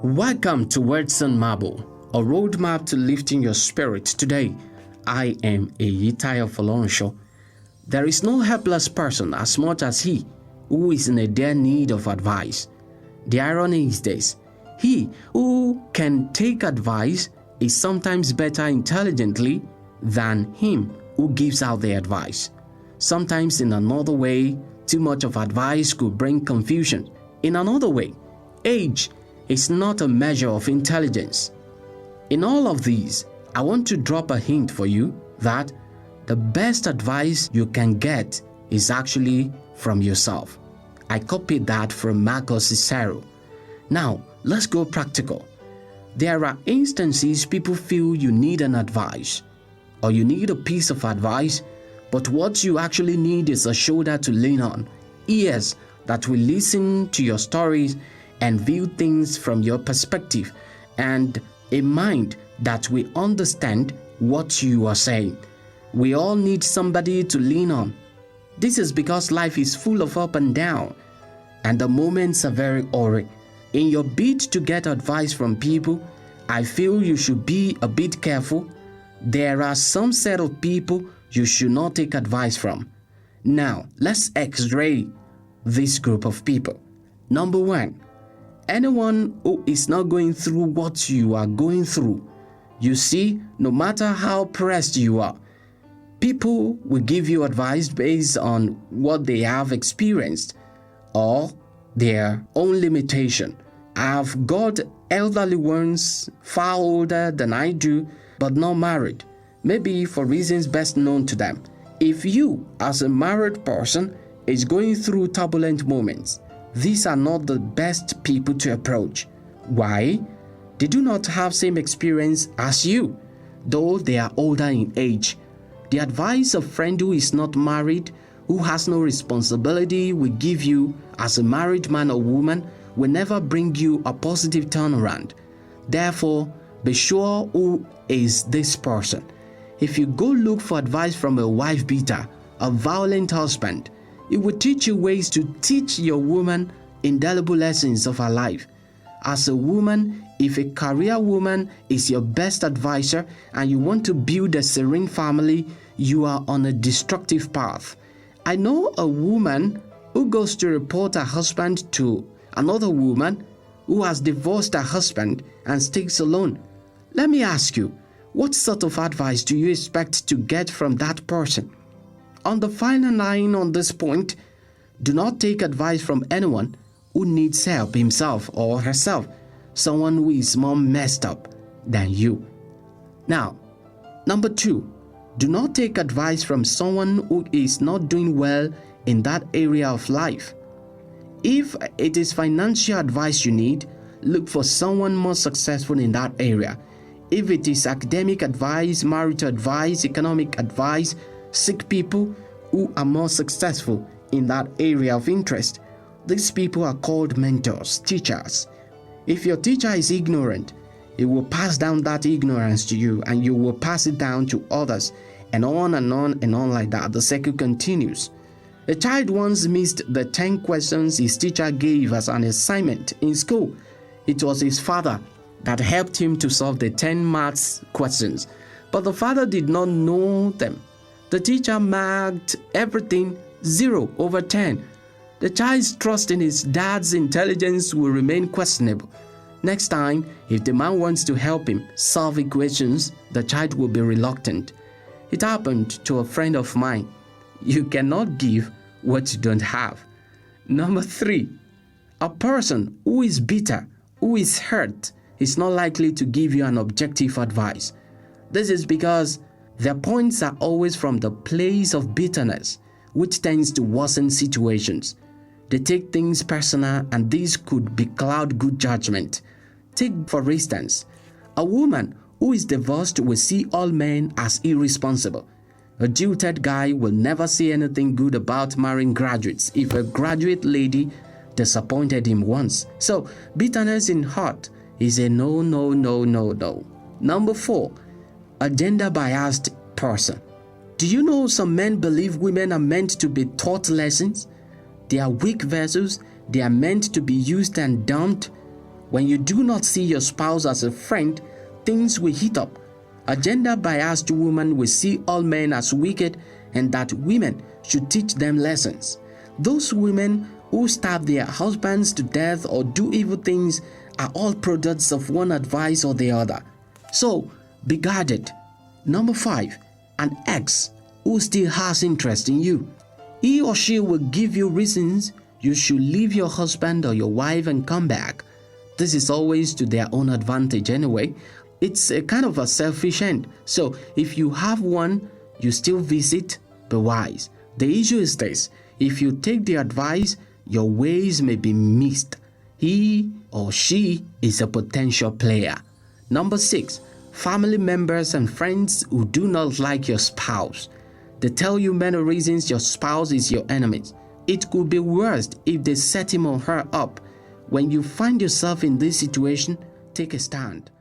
Welcome to Words on Marble, a roadmap to lifting your spirit. Today, I am Eyitayo Folorunso. There is no helpless person as much as he who is in a dire need of advice. The irony is this: he who can take advice is sometimes better intelligently than him who gives out the advice. Sometimes in another way, too much of advice could bring confusion. In another way, age is not a measure of intelligence. In all of these, I want to drop a hint for you that the best advice you can get is actually from yourself. I copied that from Marcus Cicero. Now, let's go practical. There are instances people feel you need an advice or you need a piece of advice, but what you actually need is a shoulder to lean on, ears that will listen to your stories and view things from your perspective, and a mind that will understand what you are saying. We all need somebody to lean on. This is because life is full of up and down, and the moments are very awry. In your bid to get advice from people, I feel you should be a bit careful. There are some set of people you should not take advice from. Now, let's x-ray this group of people. Number one, anyone who is not going through what you are going through. You see, no matter how pressed you are, people will give you advice based on what they have experienced or their own limitation. I've got elderly ones far older than I do, but not married, maybe for reasons best known to them. If you, as a married person, is going through turbulent moments, these are not the best people to approach. Why? They do not have same experience as you, though they are older in age. The advice a friend who is not married, who has no responsibility, will give you as a married man or woman will never bring you a positive turnaround. Therefore, be sure who is this person. If you go look for advice from a wife beater, a violent husband, it will teach you ways to teach your woman indelible lessons of her life. As a woman, if a career woman is your best advisor and you want to build a serene family, you are on a destructive path. I know a woman who goes to report her husband to another woman who has divorced her husband and stays alone. Let me ask you, what sort of advice do you expect to get from that person? On the final line on this point, do not take advice from anyone who needs help himself or herself, someone who is more messed up than you. Now, number two, do not take advice from someone who is not doing well in that area of life. If it is financial advice you need, look for someone more successful in that area. If it is academic advice, marital advice, economic advice, seek people who are more successful in that area of interest. These people are called mentors, teachers. If your teacher is ignorant, he will pass down that ignorance to you and you will pass it down to others, and on and on and on like that. The cycle continues. A child once missed the 10 questions his teacher gave as an assignment in school. It was his father that helped him to solve the 10 maths questions, but the father did not know them. The teacher marked everything 0/10. The child's trust in his dad's intelligence will remain questionable. Next time, if the man wants to help him solve equations, the child will be reluctant. It happened to a friend of mine. You cannot give what you don't have. Number three, a person who is bitter, who is hurt, is not likely to give you an objective advice. This is because their points are always from the place of bitterness, which tends to worsen situations. They take things personal, and this could cloud good judgment. Take, for instance, a woman who is divorced will see all men as irresponsible. A jilted guy will never say anything good about marrying graduates if a graduate lady disappointed him once. So, bitterness in heart is a no. Number four, a gender-biased person. Do you know some men believe women are meant to be taught lessons? They are weak vessels. They are meant to be used and dumped. When you do not see your spouse as a friend, things will heat up. A gender-biased woman will see all men as wicked and that women should teach them lessons. Those women who stab their husbands to death or do evil things are all products of one advice or the other. So, be guarded. Number 5, an ex who still has interest in you. He or she will give you reasons you should leave your husband or your wife and come back. This is always to their own advantage anyway. It's a kind of a selfish end. So if you have one, you still visit, be wise. The issue is this: if you take the advice, your ways may be missed. He or she is a potential player. Number 6, family members and friends who do not like your spouse. They tell you many reasons your spouse is your enemy. It could be worse if they set him or her up. When you find yourself in this situation, take a stand.